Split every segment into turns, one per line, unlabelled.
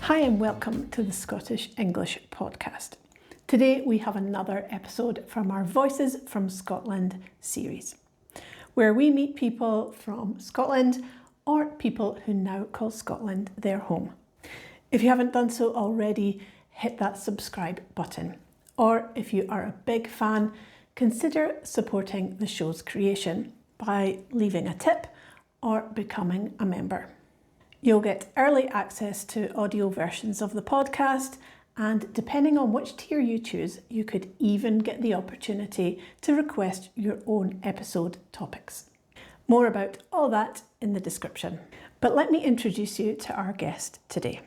Hi and welcome to the Scottish English podcast. Today we have another episode from our Voices from Scotland series, where we meet people from Scotland or people who now call Scotland their home. If you haven't done so already, hit that subscribe button. Or if you are a big fan, consider supporting the show's creation by leaving a tip or becoming a member. You'll get early access to audio versions of the podcast, and depending on which tier you choose, you could even get the opportunity to request your own episode topics. More about all that in the description. But let me introduce you to our guest today.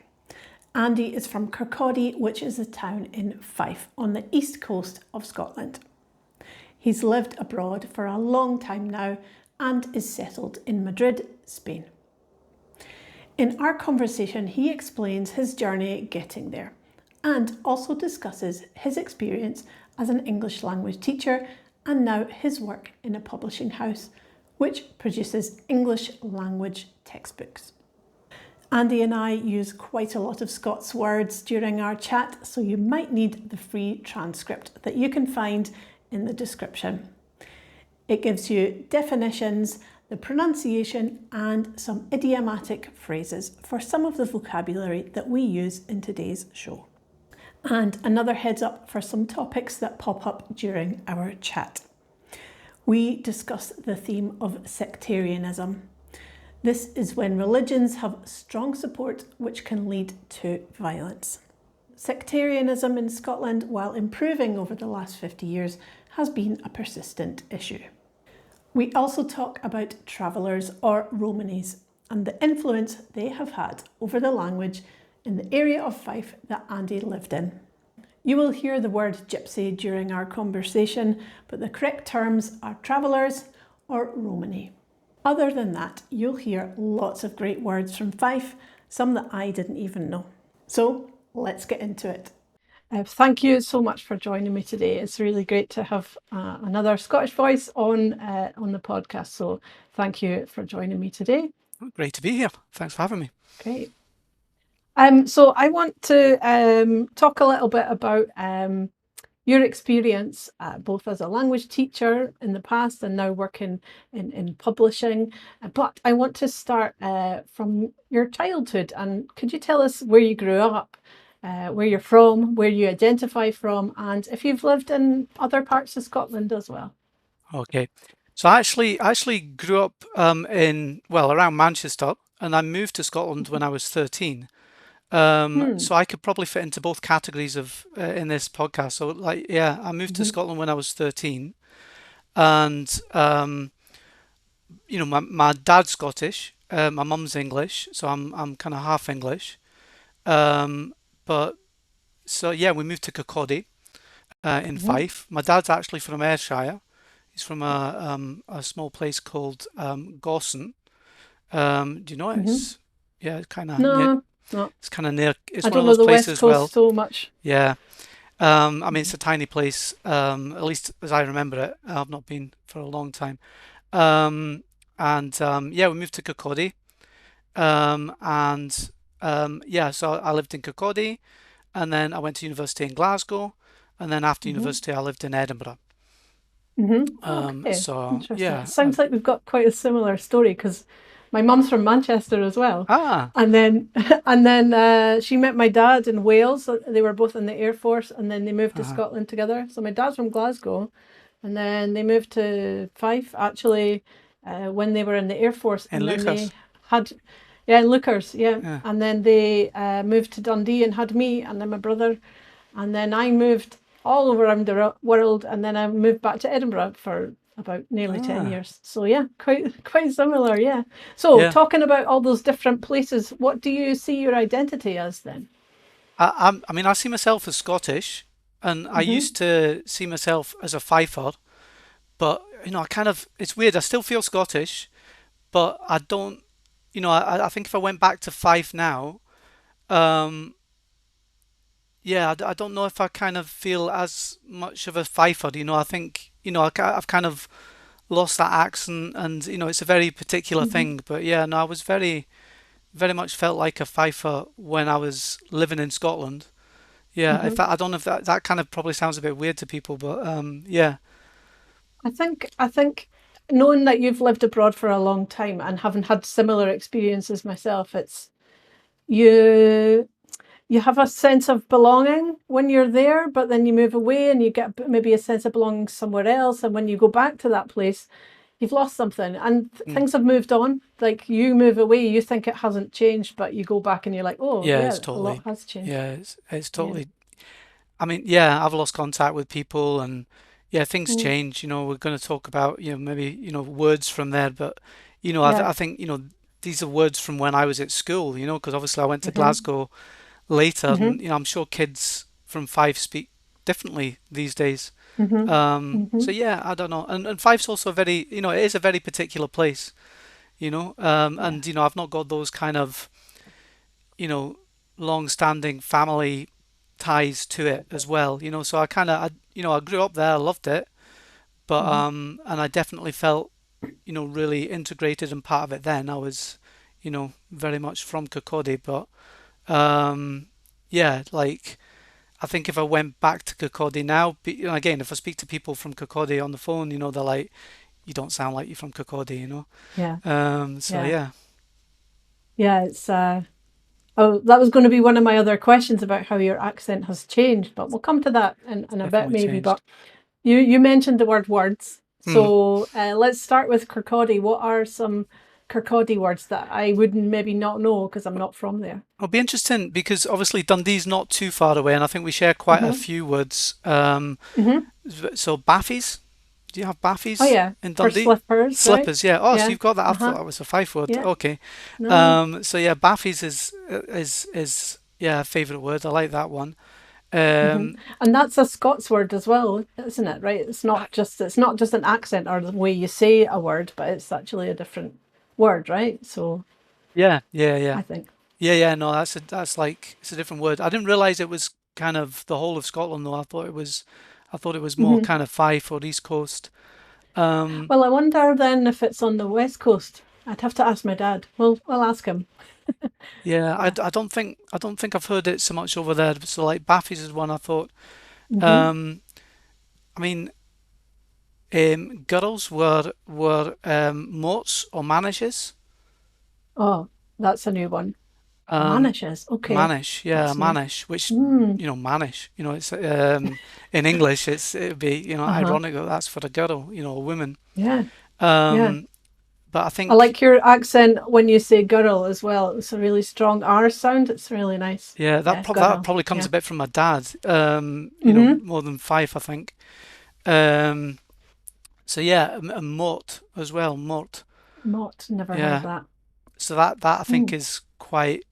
Andy is from Kirkcaldy, which is a town in Fife on the east coast of Scotland. He's lived abroad for a long time now and is settled in Madrid, Spain. In our conversation, he explains his journey getting there and also discusses his experience as an English language teacher and now his work in a publishing house which produces English language textbooks. Andy and I use quite a lot of Scots words during our chat, so you might need the free transcript that you can find in the description. It gives you definitions, the pronunciation and some idiomatic phrases for some of the vocabulary that we use in today's show. And another heads up for some topics that pop up during our chat. We discuss the theme of sectarianism. This is when religions have strong support which can lead to violence. Sectarianism in Scotland, while improving over the last 50 years, has been a persistent issue. We also talk about travellers or Romanis and the influence they have had over the language in the area of Fife that Andy lived in. You will hear the word gypsy during our conversation, but the correct terms are travellers or Romani. Other than that, you'll hear lots of great words from Fife, some that I didn't even know. So let's get into it. Thank you so much for joining me today. It's really great to have another Scottish voice on the podcast. So thank you for joining me today.
Great to be here. Thanks for having me.
Great. So I want to talk a little bit about your experience both as a language teacher in the past and now working in publishing. But I want to start from your childhood. And could you tell us where you grew up? Where you're from, where you identify from, and if you've lived in other parts of Scotland as well.
Okay, so I actually grew up around Manchester, and I moved to Scotland when I was 13. So I could probably fit into both categories of in this podcast. So I moved to Scotland when I was 13, and my dad's Scottish, my mum's English, so I'm kind of half English. We moved to Kirkcaldy in Fife. My dad's actually from Ayrshire. He's from a small place called Gawson. Do you know it? It's kind of
No,
it's kind of near. It's
I
one of
don't know
those
the
places
West Coast so much.
Yeah. I mean, it's a tiny place. At least as I remember it. I've not been for a long time. We moved to Kirkcaldy. So I lived in Kirkcaldy, and then I went to university in Glasgow, and then after university I lived in Edinburgh.
Okay.
So
Interesting.
yeah,
It sounds like we've got quite a similar story because my mum's from Manchester as well. And then she met my dad in Wales. They were both in the Air Force, and then they moved to Scotland together. So my dad's from Glasgow, and then they moved to Fife actually when they were in the Air Force.
in
And then
Lucas.
they had, in Lucas, yeah. And then they moved to Dundee and had me and then my brother. And then I moved all over around the world, and then I moved back to Edinburgh for about nearly 10 years. So yeah, quite similar, yeah. So talking about all those different places, what do you see your identity as then?
I see myself as Scottish, and I used to see myself as a Fifer, but it's weird. I still feel Scottish, but I don't. I think if I went back to Fife now, um, I don't know if I kind of feel as much of a Fifer. I think I've kind of lost that accent, and it's a very particular thing. But yeah, no, I was very very much felt like a Fifer when I was living in Scotland. Yeah, if
Hmm.
that, I don't know if that kind of probably sounds a bit weird to people, but yeah.
I think knowing that you've lived abroad for a long time and having had similar experiences myself, it's you you have a sense of belonging when you're there, but then you move away and you get maybe a sense of belonging somewhere else. And when you go back to that place, you've lost something and
Mm.
things have moved on. Like you move away, you think it hasn't changed, but you go back and you're like, oh,
Yeah, it's
yeah, a lot
totally.
has changed.
Yeah, it's
Yeah.
totally. I mean, yeah, I've lost contact with people, and yeah, things
Mm.
change. We're going to talk about, maybe, words from there, but
Yeah.
I think, these are words from when I was at school. Because obviously I went to
Hmm.
Glasgow later, and
Hmm.
I'm sure kids from Fife speak differently these days.
Hmm.
So
Hmm.
yeah, I don't know, and Fife's also very, it is a very particular place,
Yeah.
and I've not got those kind of, you know, long-standing family ties to it as well. So I kind of, I grew up there, I loved it, but
Hmm.
and I definitely felt, really integrated and part of it then. I was, very much from Kirkcaldy, but yeah, like I think if I went back to Kirkcaldy now, again, if I speak to people from Kirkcaldy on the phone, they're like, you don't sound like you're from Kirkcaldy.
Yeah.
So
Yeah.
yeah,
Yeah. It's oh, that was going to be one of my other questions about how your accent has changed, but we'll come to that in a bit
definitely
maybe.
changed.
But you mentioned the word words.
Hmm.
So let's start with Kirkcaldy. What are some Kirkcaldy words that I would maybe not know because I'm not from there?
It'll be interesting because obviously Dundee's not too far away, and I think we share quite a
Hmm.
few words.
Hmm.
So Baffies, do you have
Oh
Baffies
yeah,
in
for
Dundee?
slippers, right?
Slippers, yeah. Oh, so
Yeah.
you've got that. I thought
Uh-huh.
that was a Fife word.
Yeah.
Okay.
No.
So yeah, Baffies is yeah, a favourite word. I like that one.
Hmm.
Um,
And that's a Scots word as well, isn't it? Right?
I-
It's not just an accent or the way you say a word, but it's actually a different word, right? So
yeah, yeah, yeah,
I think.
yeah, yeah. No, that's like it's a different word. I didn't realise it was kind of the whole of Scotland though. I thought it was more
Hmm.
kind of Fife or East Coast. Um,
Well, I wonder then if it's on the west coast. I'd have to ask my dad. We'll ask him.
Yeah,
Yeah.
I don't think I've heard it so much over there. So like Baffies is one I thought.
Hmm.
Um, I mean, girls were mots or manishes.
Oh, that's a new one.
Um,
Manishes. Okay,
Manish, yeah,
that's new.
manish, which
Hmm.
manish. It's in English. It'd be
Uh-huh.
ironic that that's for a girl, a woman.
Yeah. Yeah.
Um, but I
I
think
like your accent when you say girl as well. It's a really strong R sound. It's really nice.
yeah,
Yeah,
that
girl.
probably comes
Yeah.
a bit from my dad.
Mm-hmm.
More than five, I think. Um, so yeah, a mort as well, mort.
Mott. Never heard
Yeah.
that.
So that I think
Mm.
is quite.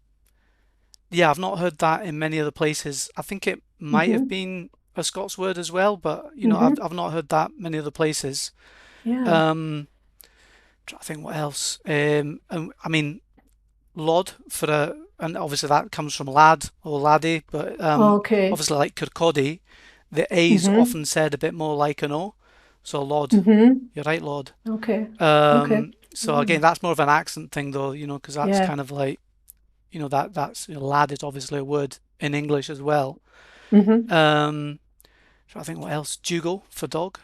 Yeah, I've not heard that in many other places. I think it might have
Mm-hmm.
been a Scots word as well, but
Mm-hmm.
I've not heard that many other places.
Yeah.
Um, Trying to think what else. And, I mean, lod and obviously that comes from lad or laddie, but
Okay.
obviously like Kirkcaldy, the A's
Mm-hmm.
often said a bit more like an O. So lod,
Mm-hmm.
you're right, lod.
Okay. Okay.
So again,
Mm.
that's more of an accent thing though, because that's
Yeah.
kind of like, that's lad is obviously a word in English as well.
Mm-hmm.
Um, I think what else? Jugal for dog.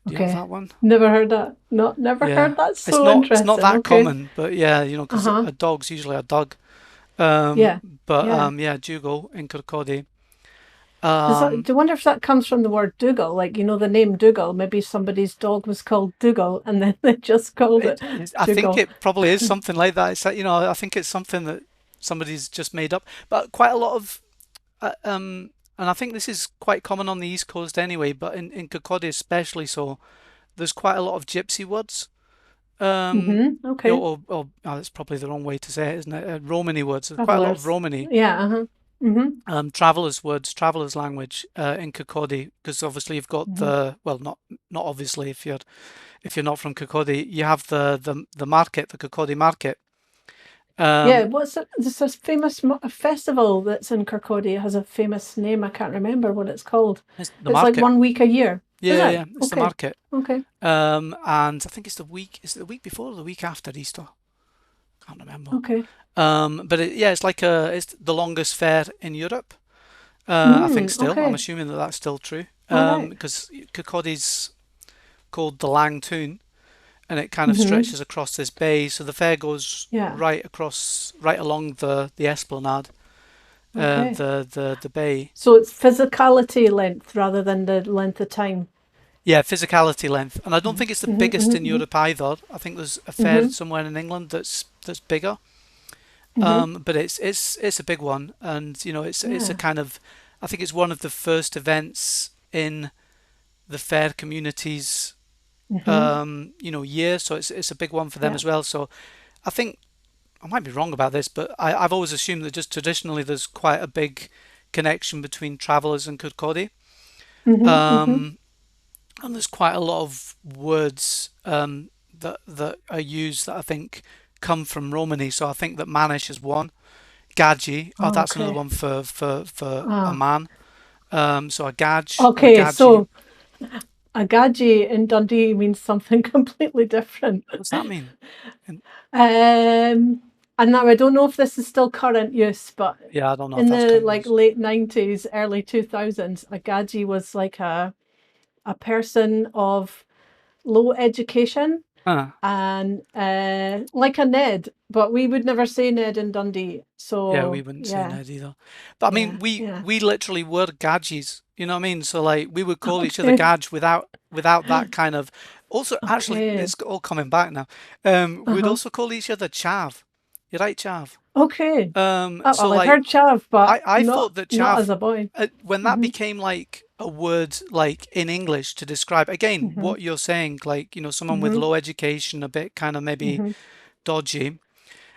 Do you have
Okay.
that one?
Never heard that. Not never
Yeah,
heard that.
it's
So
not
interesting.
that
Okay.
common, but yeah, because
Uh-huh.
a dog's usually a dog.
Yeah.
But
Yeah.
yeah, Jugal in Kirkcaldy.
Do you wonder if that comes from the word Dougal? Like, the name Dougal. Maybe somebody's dog was called Dougal and then they just called it
I think
Dougal.
it probably is something like that. It's like, I think it's something that somebody's just made up. But quite a lot of, and I think this is quite common on the East Coast anyway, but in Kirkcaldy especially so, there's quite a lot of gypsy words. Um,
Mm-hmm. Okay.
oh, that's probably the wrong way to say it, isn't it? Romani words. There's quite a lot of
Travelers.
Romani.
Yeah. Uh-huh. Mm-hmm.
Travelers words, travelers language in Kirkcaldy, because obviously you've got
Mm-hmm.
well, not obviously if you're not from Kirkcaldy, you have the market, the Kirkcaldy market.
Yeah.
Um,
What's it? There's this famous festival that's in Kirkcaldy. It has a famous name. I can't remember what it's called.
it's the
It's like
market.
1 week a year. Is
Yeah,
it?
yeah, it's the
Okay.
market.
Okay.
And I think it's the week. Is it the week before or the week after Easter? Can't remember.
Okay.
But it's like it's the longest fair in Europe. I think still. I'm
Okay.
assuming that that's still true.
All right.
Because Kirkcaldy's called the Lang Toon, and it kind of
Mm-hmm.
stretches across this bay. So the fair goes
Yeah.
right across, right along the esplanade,
Okay.
the bay.
So it's physicality length rather than the length of time.
Yeah, physicality length, and I don't think it's the
Mm-hmm,
biggest in
mm-hmm,
Europe either. I think there's a fair
mm-hmm,
somewhere in England that's bigger.
mm-hmm.
But it's a big one, and it's a
Yeah.
kind of, I think it's one of the first events in the fair community's
Mm-hmm.
year, so it's a big one for them
Yeah.
as well. So I think I might be wrong about this, but I've always assumed that just traditionally there's quite a big connection between travellers and Kirkcaldy.
Mm-hmm. Mm-hmm.
Um, and there's quite a lot of words that are used that I think come from Romani. So I think that manish is one. Gadji, oh,
Oh,
that's another
okay.
one for a
Ah.
man. So a gadge or a
Okay.
gadji.
So a gaji in Dundee means something completely different.
What's that mean? And
Um, and now I don't know if this is still current use, but
yeah, I don't know if
in
that's
the
current
like
use.
late 90s, early 2000s, a gaji was like a person of low education
Ah,
and like a Ned, but we would never say Ned in Dundee.
yeah, we
So
wouldn't say
yeah,
Ned either. But I mean,
yeah,
we
yeah.
we literally were gadgies. You know what I mean? So like we would call each other
Okay,
gadge without that kind of. Also, actually,
okay,
it's all coming back now. We'd
uh-huh,
also call each other chav. You're right, chav.
okay.
So
Well, I've
like
heard chav, but
I thought that
not
chav,
as a boy.
when that
Hmm.
became like a word like in English to describe again
Hmm.
what you're saying, like someone with
Hmm.
low education, a bit kind of maybe
Hmm.
dodgy.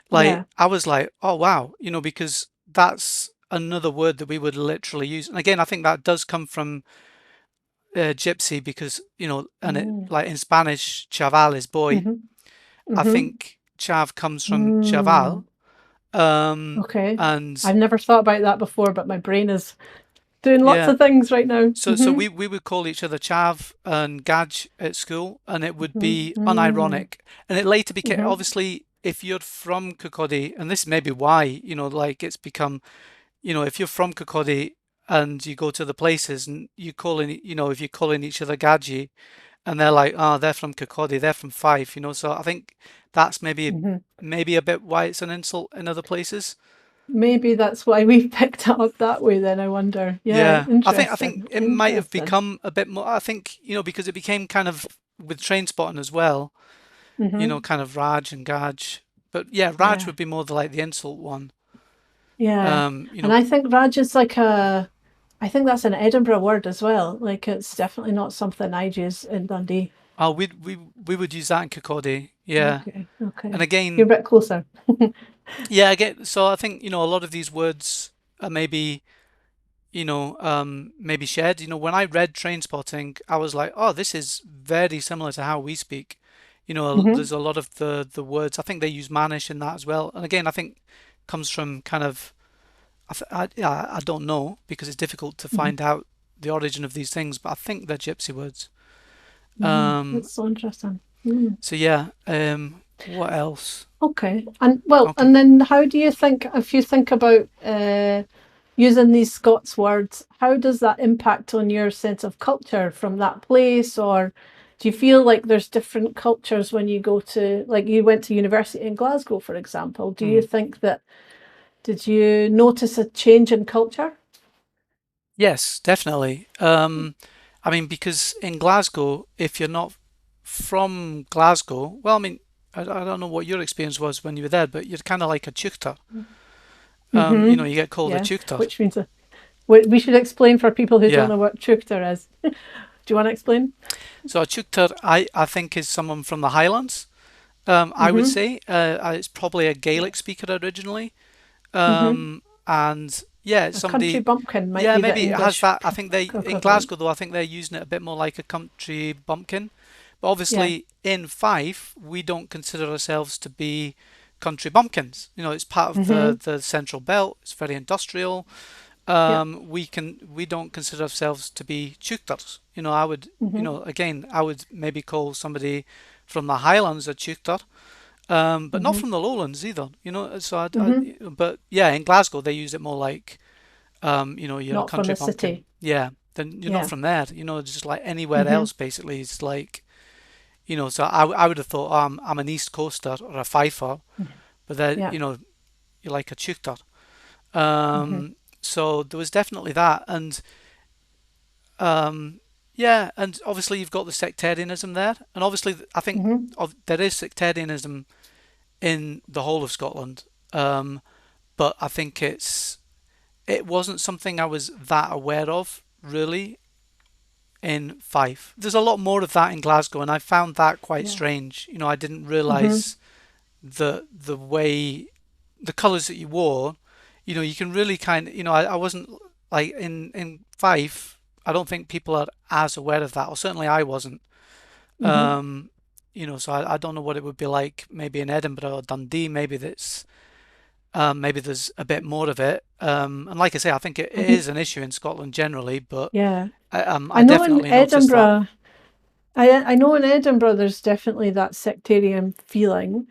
Like
Yeah.
I was like, oh wow, because that's another word that we would literally use. And again, I think that does come from gypsy because and it
Mm.
like in Spanish, chaval is boy.
Hmm.
I
Hmm.
think chav comes from
Mm.
chaval. Um,
Okay.
and
I've never thought about that before, but my brain is doing lots
yeah,
of things right now.
so
Hmm.
we would call each other chav and gaj at school, and it would
Hmm.
be
Mm.
unironic. And it later became
Hmm.
obviously if you're from Kirkcaldy, and this may be why like it's become if you're from Kirkcaldy and you go to the places and you call in if you're calling each other gaji, and they're like, oh, they're from Kirkcaldy, they're from Fife, so I think that's
Hmm.
maybe a bit why it's an insult in other places.
Maybe that's why we picked it up that way then, I wonder. Yeah,
Yeah, I think
interesting.
it might have
Interesting.
become a bit more. I think because it became kind of with train spotting as well.
Hmm.
Kind of Raj and Gaj. But yeah, Raj
Yeah.
would be more like the insult one.
Yeah.
You
And
know,
I think Raj is I think that's an Edinburgh word as well. Like it's definitely not something I'd use in Dundee.
oh, we would use that in Kirkcaldy. Yeah,
Okay.
and
Okay. You're
again,
a bit closer.
yeah, again. So I think a lot of these words are maybe maybe shared. When I read train spotting, I was like, oh, this is very similar to how we speak.
Hmm.
There's a lot of the words. I think they use Manish in that as well. And again, I think comes from kind of I don't know because it's difficult to
Hmm.
find out the origin of these things, but I think they're gypsy words.
Hmm.
Um,
That's so interesting. Mm.
so yeah. What else?
Okay. And well,
Okay.
and then how do you think, if you think about using these Scots words, how does that impact on your sense of culture from that place? Or do you feel like there's different cultures when you go to, like you went to university in Glasgow, for example? Do you
Hmm.
think that, did you notice a change in culture?
Yes, definitely. I mean, because in Glasgow, if you're not from Glasgow, well, I mean, I don't know what your experience was when you were there, but you're kind of like a tutor.
Mm-hmm.
You get called a
Yeah,
tutor.
which means we should explain for people who don't
Yeah.
know what Trukter is. Do you want to explain?
So a tutor, I think, is someone from the Highlands. I would
Mm-hmm.
say it's probably a
Yeah.
Gaelic speaker originally.
Mm-hmm.
And yeah, it's
A country
somebody.
bumpkin might
Yeah,
be the
maybe it has
English
that. I think they in
equivalent.
Glasgow though. I think they're using it a bit more like a country bumpkin. But
Yeah.
obviously in Fife, we don't consider ourselves to be country bumpkins. It's part of the
Mm-hmm.
the central belt. It's very industrial.
Yeah.
We don't consider ourselves to be tuchters. I would,
Mm-hmm.
again, I would maybe call somebody from the Highlands a tuchter. but not
hmm
from the lowlands either. So
hmm
but yeah, in Glasgow they use it more like, you're a
Not from
country
the
bumpkin.
city.
Yeah, then you're not
Yeah.
from there. Just like anywhere
hmm
else, basically. It's like, so I would have thought, oh, I'm an East Coaster or a Fifer, but then,
Yeah.
you're like a Chuchter.
hmm
So there was definitely that, and um, yeah, and obviously you've got the sectarianism there, and obviously I think
hmm
there is sectarianism in the whole of Scotland, but I think it wasn't something I was that aware of really in Fife. There's a lot more of that in Glasgow, and I found that quite
Yeah.
strange. I didn't
hmm
realise the way the colours that you wore. You can really I wasn't like in Fife. I don't think people are as aware of that, or certainly I wasn't.
hmm
So I don't know what it would be like maybe in Edinburgh or Dundee. Maybe there's a bit more of it. And like I say, I think it
hmm
is an issue in Scotland generally, but
Yeah.
I
I know in
definitely noticed that.
Edinburgh, I know in Edinburgh there's definitely that sectarian feeling.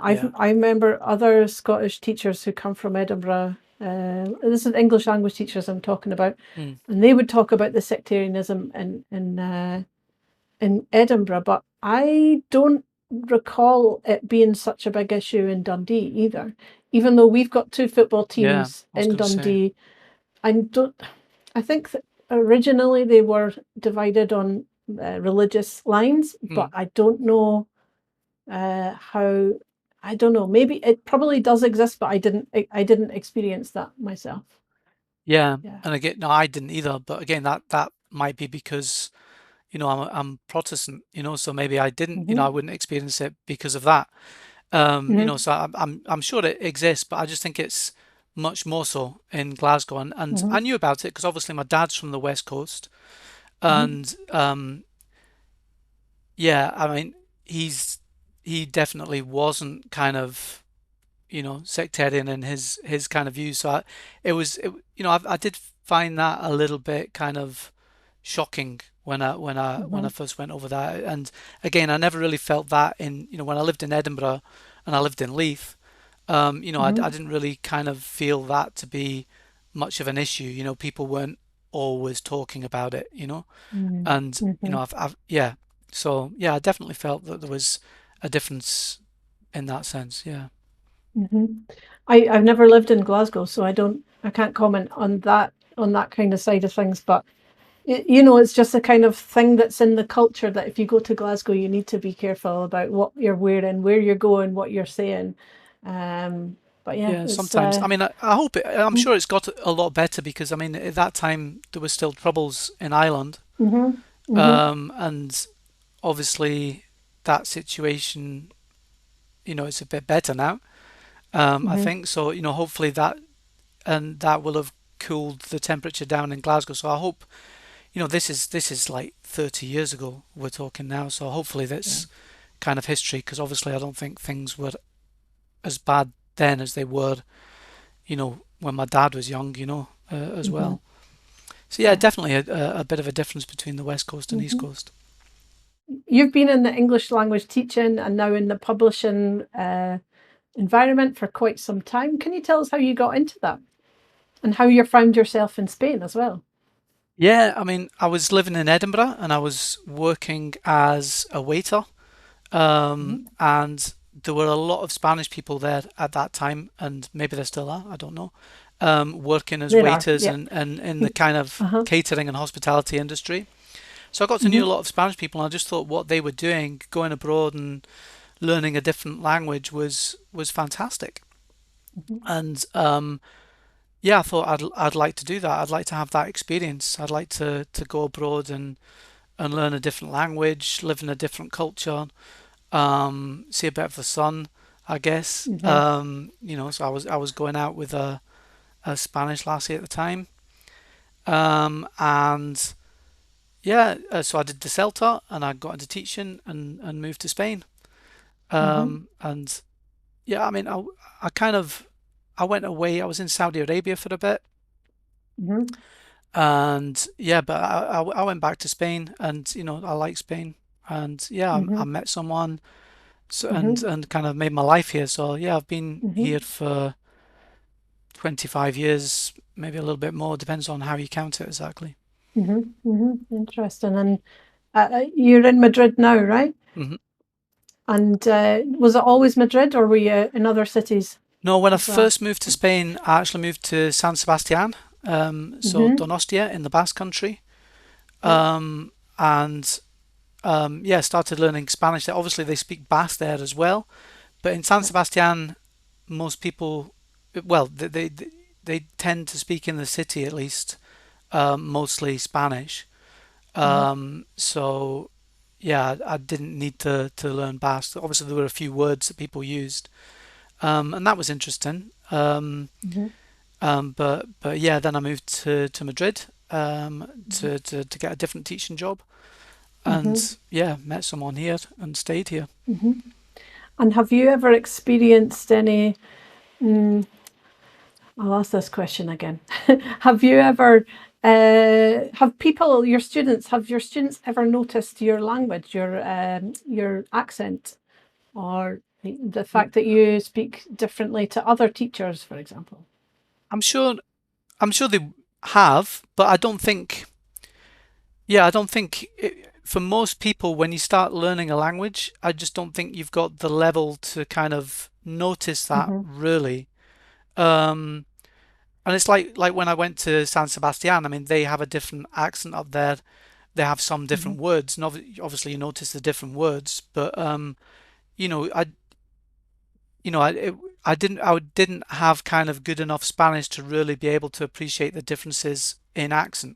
Yeah.
I remember other Scottish teachers who come from Edinburgh. This is English language teachers I'm talking about,
Mm.
and they would talk about the sectarianism in Edinburgh, but I don't recall it being such a big issue in Dundee either. Even though we've got two football
Yeah,
teams
I was
in
going to say.
Dundee, I don't. I think that originally they were divided on religious lines, but
Mm.
I don't know how. I don't know. Maybe it probably does exist, but I didn't experience that myself.
Yeah,
Yeah.
and again, no, I didn't either. But again, that might be because I'm Protestant. So maybe I didn't. I
hmm
wouldn't experience it because of that.
hmm
So I'm sure it exists, but I just think it's much more so in Glasgow, and
hmm
I knew about it because obviously my dad's from the West Coast,
hmm
and yeah, I mean he definitely wasn't kind of sectarian in his kind of views. So I did find that a little bit kind of shocking when I
hmm
first went over that. And again, I never really felt that in when I lived in Edinburgh and I lived in Leith. I
hmm
didn't really kind of feel that to be much of an issue. People weren't always talking about it. And
hmm
yeah. So yeah, I definitely felt that there was a difference in that sense. Yeah.
hmm I've never lived in Glasgow, so I can't comment on that kind of side of things. But it's just a kind of thing that's in the culture that if you go to Glasgow, you need to be careful about what you're wearing, where you're going, what you're saying. Um, but yeah,
Yeah,
it's
sometimes. I mean, I hope I'm
mm-hmm,
sure it's got a lot better because I mean, at that time there was still troubles in Ireland,
hmm
and obviously that situation, it's a bit better now. I
hmm
think so. Hopefully that will have cooled the temperature down in Glasgow. So I hope, this is like 30 years ago we're talking now. So hopefully
yeah.
that's kind of history because obviously I don't think things were as bad then as they were, when my dad was young, as
hmm
well. So yeah,
Yeah.
definitely a bit of a difference between the West Coast and East
hmm
Coast.
You've been in the English language teaching and now in the publishing environment for quite some time. Can you tell us how you got into that and how you found yourself in Spain as well?
Yeah, I mean, I was living in Edinburgh and I was working as a waiter,
hmm
and there were a lot of Spanish people there at that time, and maybe there still are, I don't know, working as
There are,
waiters
yeah.
and in the kind of
Uh-huh.
catering and hospitality industry. So I got to know a
hmm
lot of Spanish people, and I just thought what they were doing, going abroad and learning a different language was fantastic.
hmm
And yeah, I thought I'd like to do that. I'd like to have that experience. I'd like to go abroad and learn a different language, live in a different culture, see a bit of the sun, I guess.
hmm
So I was going out with a Spanish lassie at the time, and yeah, so I did the CELTA and I got into teaching and moved to Spain.
hmm
And yeah, I mean, I kind of I went away. I was in Saudi Arabia for a bit,
hmm
and yeah, but I went back to Spain, and I like Spain, and yeah, I
hmm
met someone, so,
Mhm.
and kind of made my life here. So yeah, I've been
Mhm.
here for 25 years, maybe a little bit more, depends on how you count it exactly.
Mhm. Mhm. Interesting. And you're in Madrid now, right?
hmm
And was it always Madrid, or were you in other cities
No, when I
as well?
first moved to Spain, I actually moved to San Sebastian, so
Mhm.
Donostia in the Basque Country,
Yep.
and yeah, started learning Spanish there. Obviously, they speak Basque there as well, but in San
Yep.
Sebastian, most people, well, they tend to speak in the city at least, mostly Spanish.
Yep.
So yeah, I didn't need to learn Basque. Obviously, there were a few words that people used, and that was interesting.
Mhm.
But yeah, then I moved to Madrid
Mhm.
to get a different teaching job,
Mhm.
and yeah, met someone here and stayed here.
Mhm. And have you ever experienced any? Mm, I'll ask this question again. Have you ever? Have people, have your students ever noticed your language, your accent, or the fact that you speak differently to other teachers, for example?
I'm sure I'm sure they have, but I don't think. Yeah, I don't think for most people, when you start learning a language, I just don't think you've got the level to kind of notice that
Hmm.
really. Um, and it's like when I went to San Sebastian, I mean, they have a different accent up there. They have some
Hmm.
different words, and obviously you notice the different words. But you know, I didn't have kind of good enough Spanish to really be able to appreciate the differences in accent.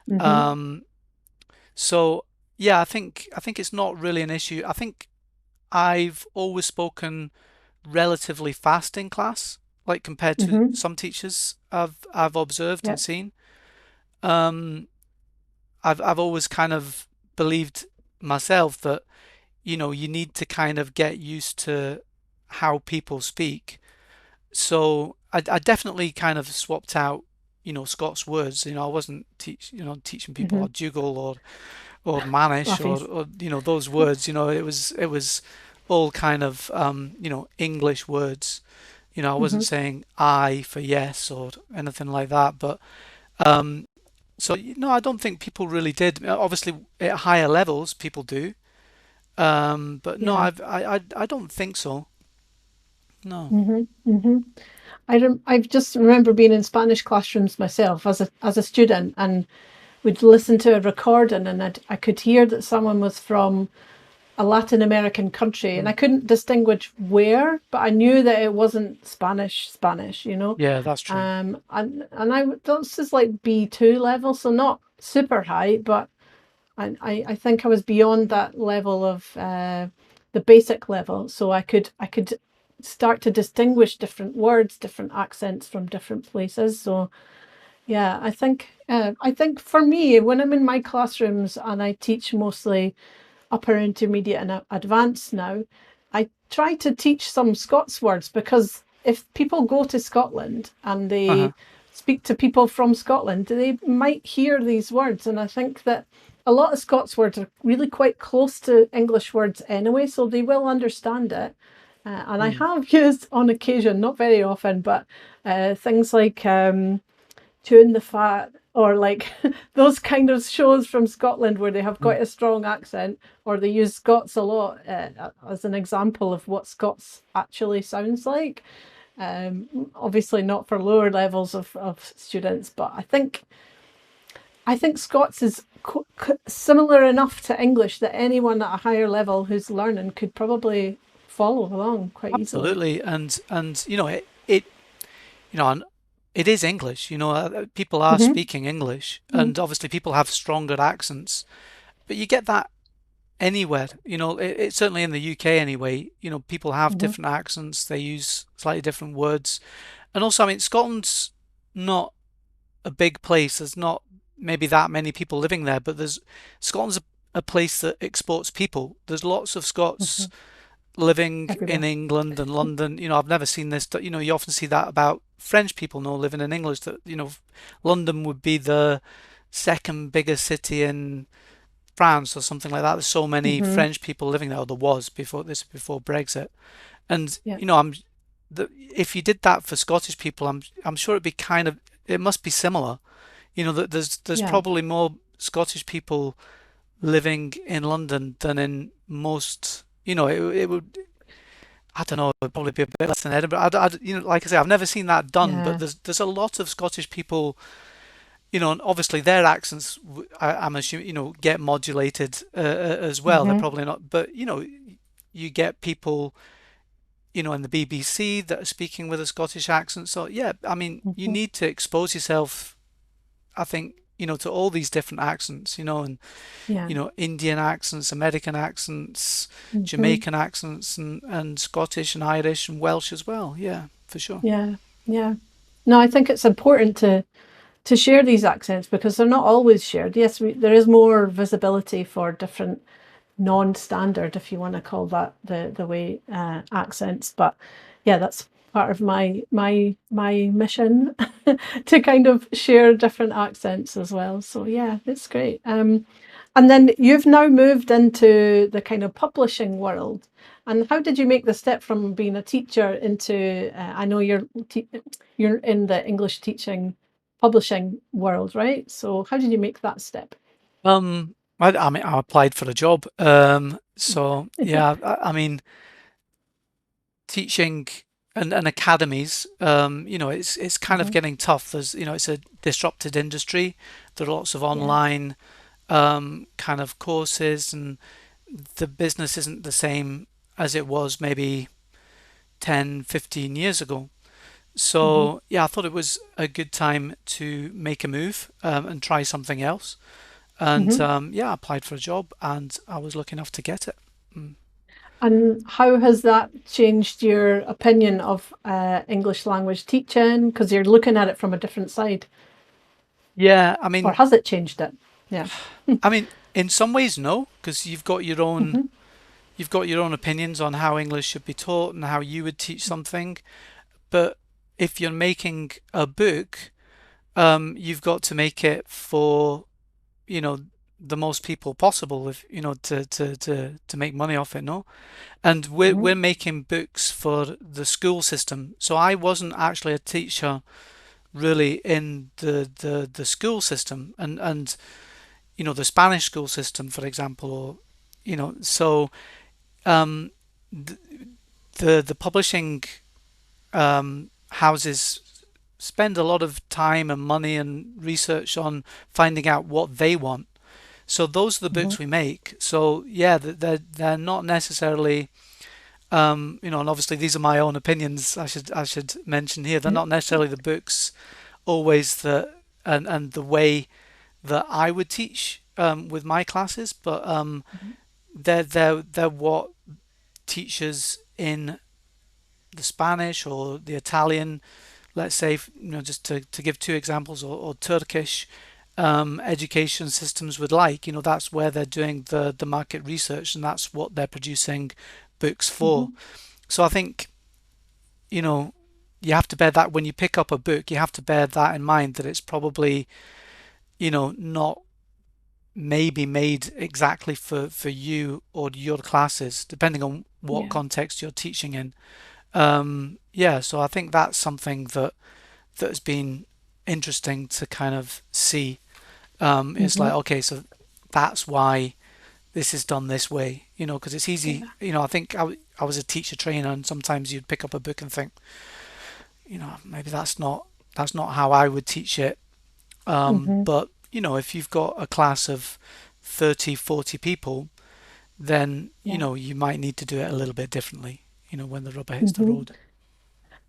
Hmm.
Um, So yeah, I think it's not really an issue. I think I've always spoken relatively fast in class, like compared to
Hmm.
some teachers I've observed and
Yep.
seen. Um, I've always kind of believed myself that you need to kind of get used to how people speak. So I definitely kind of swapped out Scots words. I wasn't teaching people
Hmm.
or juggle or mannish
Fluffies.
or those words. It was all kind of English words. I wasn't
Hmm.
saying I for yes or anything like that. But um, so no, I don't think people really did. Obviously, at higher levels, people do. But no,
Yeah.
I don't think so. No.
Hmm. Hmm. I just remember being in Spanish classrooms myself as a student, and we'd listen to a recording, and I could hear that someone was from a Latin American country, and I
Mm.
couldn't distinguish where, but I knew that it wasn't Spanish,
Yeah, that's true.
and this is like B2 level, so not super high, but I think I was beyond that level of the basic level, so I could start to distinguish different words, different accents from different places. So yeah, I think for me, when I'm in my classrooms and I teach mostly upper intermediate and advanced now, I try to teach some Scots words, because if people go to Scotland and
Uh-huh.
they speak to people from Scotland, they might hear these words. And I think that a lot of Scots words are really quite close to English words anyway, so they will understand it. And I
Mm.
have used on occasion, not very often, but things like chewing the fat, or like those kind of shows from Scotland where they have
Mm.
quite a strong accent, or they use Scots a lot as an example of what Scots actually sounds like. Obviously not for lower levels of students, but I think Scots is similar enough to English that anyone at a higher level who's learning could probably follow along quite easily.
Absolutely. And and it is English. People are
Hmm.
speaking English, and obviously people have stronger accents, but you get that anywhere. It's certainly in the UK anyway. People have
Hmm.
different accents. They use slightly different words, and also, I mean, Scotland's not a big place. There's not maybe that many people living there, but there's Scotland's a place that exports people. There's lots of
Hmm.
Scots living in
Everywhere.
England and London. I've never seen this. You often see that about French people now living in English. That London would be the second biggest city in France or something like that. There's so many
Hmm.
French people living there, or there was before Brexit. And
Yeah.
if you did that for Scottish people, I'm sure it must be similar. That there's
Yeah.
probably more Scottish people living in London than in most. It would. I don't know. It would probably be a bit less than Edinburgh. Like I say, I've never seen that done, but
Yeah.
there's a lot of Scottish people. And obviously their accents, I'm assuming, get modulated as well. They're
Hmm.
probably not, but you get people, in the BBC that are speaking with a Scottish accent. So yeah, I mean, you
Hmm.
need to expose yourself, I think, to all these different accents, and
Yeah.
Indian accents, American accents,
Hmm.
Jamaican accents, and Scottish and Irish and Welsh as well. Yeah, for sure.
Yeah. Yeah. No, I think it's important to share these accents because they're not always shared. Yes, there is more visibility for different non-standard, if you want to call that the way accents. But yeah, that's part of my mission to kind of share different accents as well. So yeah, it's great. And then you've now moved into the kind of publishing world. And how did you make the step from being a teacher into? I know you're in the English teaching publishing world, right? So how did you make that step?
I mean, I applied for a job. So yeah, I mean, teaching and academies, it's kind of
Hmm.
getting tough. It's a disrupted industry. There are lots of
Yeah.
online kind of courses, and the business isn't the same as it was maybe 10, 15 years ago.
Hmm.
So yeah, I thought it was a good time to make a move and try something else. And
Hmm.
yeah, I applied for a job, and I was lucky enough to get it. Mm.
And how has that changed your opinion of English language teaching? Because you're looking at it from a different side,
Yeah,
or has it changed it? Yeah.
I mean, in some ways, no, because
Hmm.
you've got your own opinions on how English should be taught and how you would teach something. But if you're making a book, you've got to make it for, you know, the most people possible, if to make money off it, no? And we're
Hmm.
making books for the school system. So I wasn't actually a teacher really in the school system, and the Spanish school system, for example, or so um, th- the publishing houses spend a lot of time and money and research on finding out what they want. So those are the
Hmm.
books we make. So yeah, they're not necessarily and obviously these are my own opinions. I should mention here they're
Yeah.
not necessarily the books always and the way that I would teach with my classes, but
Hmm.
they're what teachers in the Spanish or the Italian, let's say, just to give two examples, or Turkish education systems would like. That's where they're doing the market research, and that's what they're producing books for.
Hmm.
So I think, you know, you have to bear that when you pick up a book, you have to bear that in mind that it's probably, not maybe made exactly for you or your classes, depending on what
Yeah.
context you're teaching in. Yeah, so I think that's something that has been interesting to kind of see. It's
Hmm.
like, okay, so that's why this is done this way, because it's easy.
Yeah.
I think I was a teacher trainer, and sometimes you'd pick up a book and think, maybe that's not how I would teach it.
Hmm.
But if you've got a class of 30, 40 people, then
Yeah.
you might need to do it a little bit differently, when the rubber hits the
Hmm.
road.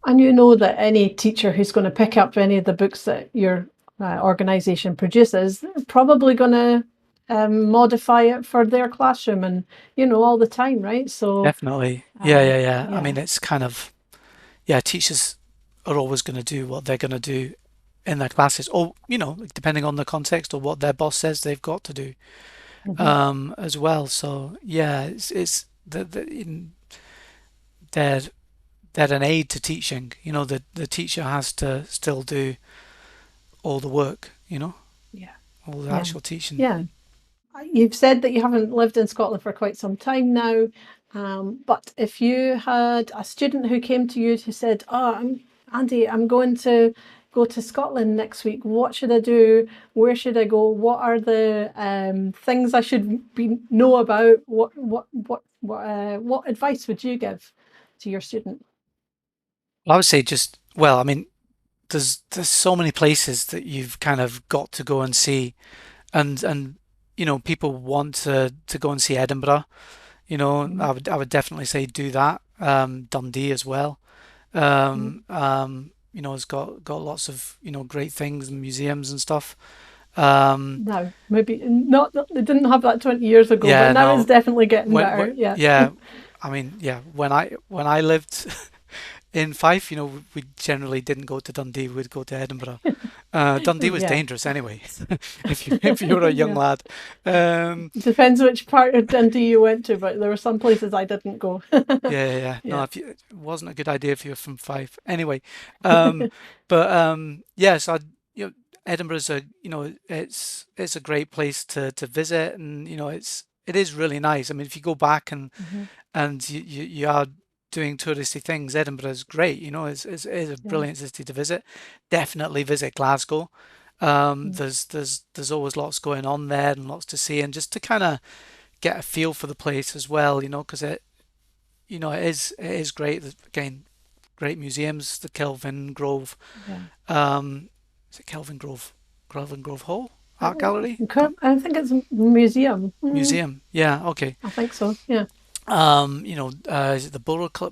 And you know that any teacher who's going to pick up any of the books that your organization produces, they're probably going to modify it for their classroom and, all the time, right? So,
Definitely. Yeah, yeah, yeah. I
yeah.
mean, it's kind of, yeah, teachers are always going to do what they're going to do in their classes, or, depending on the context or what their boss says they've got to do,
Hmm.
as well. So, yeah, it's they're, they're an aid to teaching. The teacher has to still do all the work,
Yeah.
all the
Yeah.
actual teaching.
Yeah. you've said that you haven't lived in Scotland for quite some time now, but if you had a student who came to you who said, "Oh, Andy, I'm going to go to Scotland next week. What should I do? Where should I go? What are the things I should know about? What advice would you give to your student?"
I would say just, well, I mean, there's so many places that you've kind of got to go and see, and people want to go and see Edinburgh.
Mm,
I would definitely say do that. Dundee as well.
mm.
It's got lots of great things and museums and stuff. Um,
No, maybe not. They didn't have that 20 years ago, but
yeah,
now it's
no,
definitely getting better. Yeah.
yeah, I mean, yeah, when I lived in Fife, we generally didn't go to Dundee, we'd go to Edinburgh. Dundee was
Yeah.
dangerous anyway, if you were a young
Yeah.
lad. Um,
Depends which part of Dundee you went to, but there were some places I didn't go.
yeah. No,
Yeah.
it wasn't a good idea if you're from Fife. Anyway, but yes, you know, Edinburgh's it's a great place to visit, and it is really nice. I mean, if you go back
Hmm.
and you are doing touristy things, Edinburgh is great. It's a
Yeah.
brilliant city to visit. Definitely visit Glasgow.
Mm.
There's always lots going on there and lots to see, and just to kind of get a feel for the place as well, because it is great. There's, again, great museums, the Kelvin Grove.
Yeah.
Is it Kelvin Grove? Kelvin Grove Hall Art
Oh,
Gallery
okay. I think it's a museum. Mm,
Museum. Yeah, okay.
I think so. Yeah.
Is it the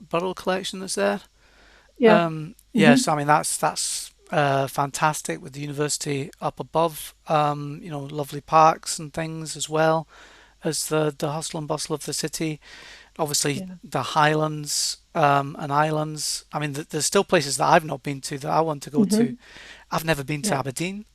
Burrell collection that's there?
Yeah. Hmm.
Yes, I mean that's fantastic with the university up above. Lovely parks and things as well as the hustle and bustle of the city. Obviously,
Yeah.
the Highlands and Islands. I mean, there's still places that I've not been to that I want to go to.
Hmm.
I've never been to
Yeah.
Aberdeen,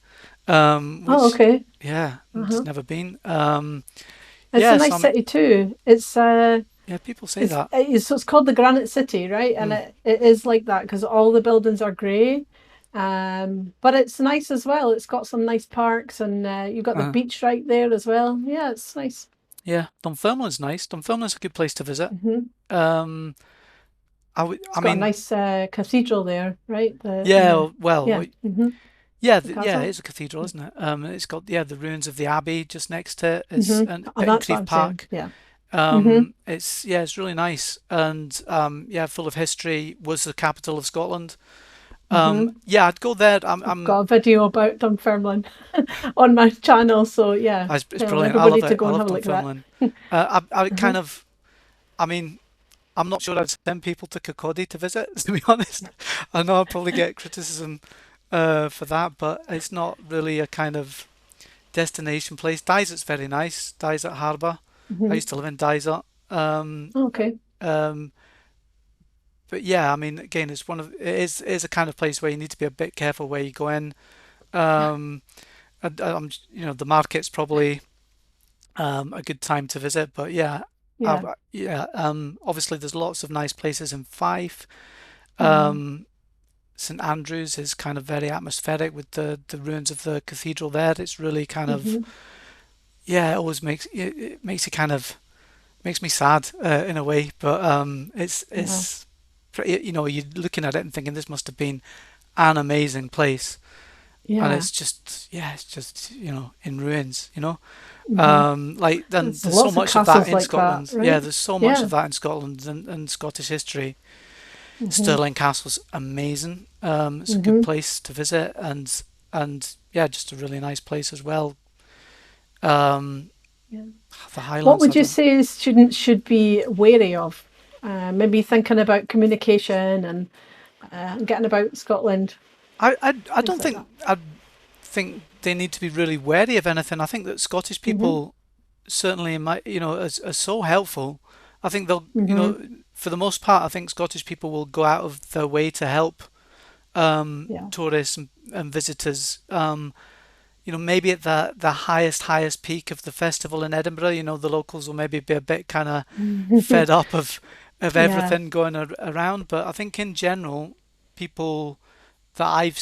Oh,
which,
okay.
yeah,
Uh-huh.
just never been.
It's a
Yes,
nice city too.
yeah, people say that.
So it's called the Granite City, right? And
Mm,
it is like that because all the buildings are grey. But it's nice as well. It's got some nice parks, and you've got the
uh,
beach right there as well. Yeah, it's nice.
yeah, Dunfermline's nice. Dunfermline's a good place to visit.
Hmm.
Um,
It's
I
got a
mean,
nice cathedral there, right?
yeah,
Yeah,
well,
hmm,
yeah,
the
yeah, it
castle.
is a cathedral, isn't it? It's got, yeah, the ruins of the abbey just next to it. It's
Hmm.
and
Oh, that's what
Pittencrieff
I'm saying.
Park.
Yeah. Hmm.
It's really nice and yeah, full of history. Was the capital of Scotland.
Hmm.
Yeah, I'd go there.
I've got a video about Dunfermline on my channel, so yeah,
It's
tell
brilliant. I
everybody
love
to
it.
go
I
and
love
have a look at
Dunfermline.
that.
I
Uh-huh.
kind of, I mean, I'm not sure I'd send people to Kirkcaldy to visit, to be honest. I know I'll probably get criticism for that, but it's not really a kind of destination place. Dysett's very nice. Dysett Harbour. I
Hmm.
used to live in Dysett.
Okay.
Um, but yeah, I mean, again, it is a kind of place where you need to be a bit careful where you go in. Um, the market's probably a good time to visit, but yeah,
Yeah.
yeah. Obviously, there's lots of nice places in Fife.
Mm.
Um, St Andrews is kind of very atmospheric with the ruins of the cathedral there. It's really kind of,
Hmm.
yeah, it always it makes you kind of makes me sad in a way, but
Yeah.
it's pretty, you're looking at it and thinking this must have been an amazing place, and
Yeah.
it's just, yeah, it's just in ruins.
Hmm.
Like, then
There's
there's so
lots of
much of that
castles
in
like that,
Scotland. Yeah,
right?
there's so much
Yeah.
of that in Scotland and Scottish history.
Hmm.
Stirling Castle's amazing. It's a good
Hmm.
place to visit, and yeah, just a really nice place as well. Um,
Yeah.
the
What
Highlands, I
would you
don't.
say students should be wary of? Maybe thinking about communication and getting about Scotland,
I
things
don't
like
think
that.
I think they need to be really wary of anything. I think that Scottish
Hmm.
people certainly are so helpful. I think they'll,
Hmm.
for the most part, I think Scottish people will go out of their way to help
Yeah.
tourists and visitors. Maybe at the highest peak of the festival in Edinburgh, the locals will maybe be a bit kind of fed up of
Yeah.
everything going around. But I think in general, people that I've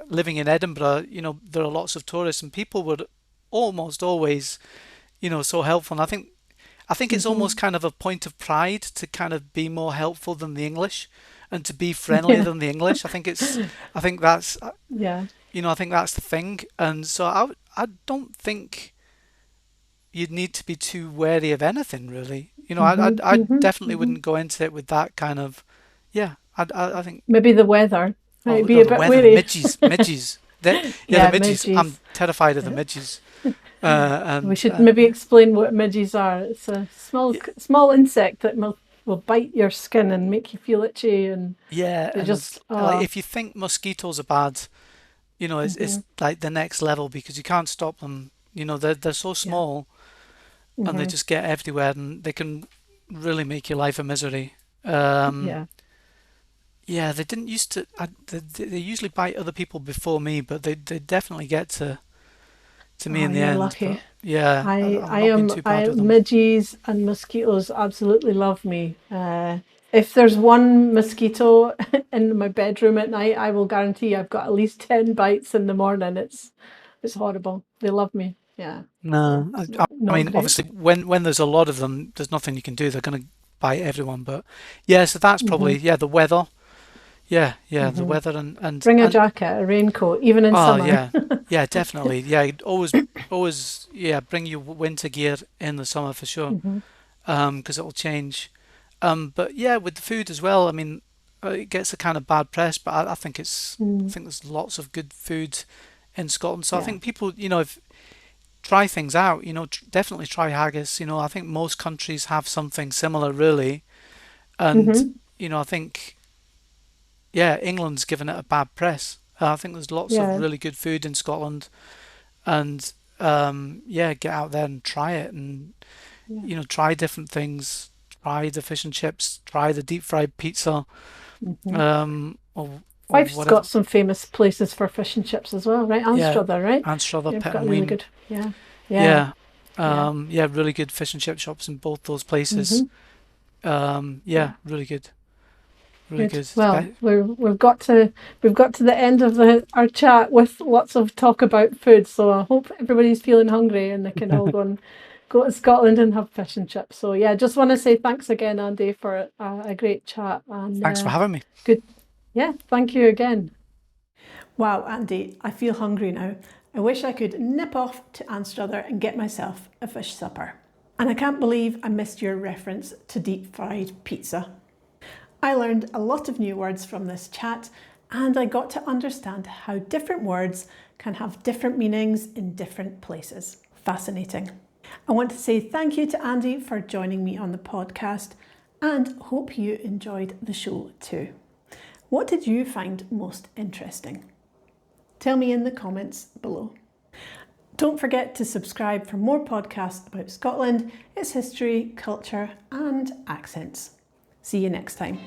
living in Edinburgh, there are lots of tourists, and people would almost always, so helpful. And I think it's almost kind of a point of pride to kind of be more helpful than the English and to be friendlier
Yeah.
than the English. I think that's
Yeah.
I think that's the thing. And so I don't think you'd need to be too wary of anything really. I definitely wouldn't go into it with that kind of, yeah. I think,
Maybe the weather might
oh,
be a
the
bit
weather,
wary.
midges. The
Yeah,
midges. I'm
midges.
terrified of the
Yeah.
midges.
We
And
should maybe explain what midges are. It's a small
yeah,
small insect that will bite your skin and make you feel itchy, and
yeah,
they
and it's
just
like if you think mosquitoes are bad, it's
mhm,
like the next level because you can't stop them. They're so
yeah,
small and they
hmm
just get everywhere and they can really make your life a misery. Um,
yeah.
yeah, they didn't used to. They usually bite other people before me, but they definitely get to me
Oh,
in the
you're
am.
lucky.
But yeah,
I
I've
I
not been
am
too bad
I
with them.
midges and mosquitoes absolutely love me. If there's one mosquito in my bedroom at night, I will guarantee I've got at least 10 bites in the morning. It's horrible. They love me. Yeah, so
No,
it's
I
not
mean,
great.
obviously, when there's a lot of them, there's nothing you can do. They're going to bite everyone. But yeah, so that's
hmm
probably, yeah, the weather. Yeah, the
hmm
weather and
Bring a
and
jacket, a raincoat, even in
oh
summer.
yeah, definitely. Yeah, you'd always yeah, bring your winter gear in the summer for sure.
hmm
'Cause it'll change. But yeah, with the food as well. I mean, it gets a kind of bad press, but I
Mm,
think there's lots of good food in Scotland. So I
yeah.
think people, if try things out, definitely try haggis. I think most countries have something similar, really. And,
hmm
I think, yeah, England's given it a bad press. I think there's lots of
Yeah.
really good food in Scotland. And, yeah, get out there and try it and,
Yeah.
try different things. Try the fish and chips, try the deep fried pizza,
hmm
or
Fife's
whatever.
got some famous places for fish and chips as well, right?
Yeah,
Anstruther, right?
Anstruther,
They've
Pet
got
and
really
Ween.
good. Yeah. Yeah.
Yeah.
Yeah.
Yeah, really good fish and chip shops in both those places.
hmm
Yeah,
Yeah.
really good. Really
Good.
good.
Well, we've got to the end of our chat with lots of talk about food. So I hope everybody's feeling hungry and they can all go to Scotland and have fish and chips. So yeah, just want to say thanks again, Andy, for a great chat and
Thanks for having me.
good. Yeah, thank you again. Wow, Andy, I feel hungry now. I wish I could nip off to Anstruther and get myself a fish supper. And I can't believe I missed your reference to deep fried pizza. I learned a lot of new words from this chat, and I got to understand how different words can have different meanings in different places. Fascinating. I want to say thank you to Andy for joining me on the podcast and hope you enjoyed the show too. What did you find most interesting? Tell me in the comments below. Don't forget to subscribe for more podcasts about Scotland, its history, culture, and accents. See you next time.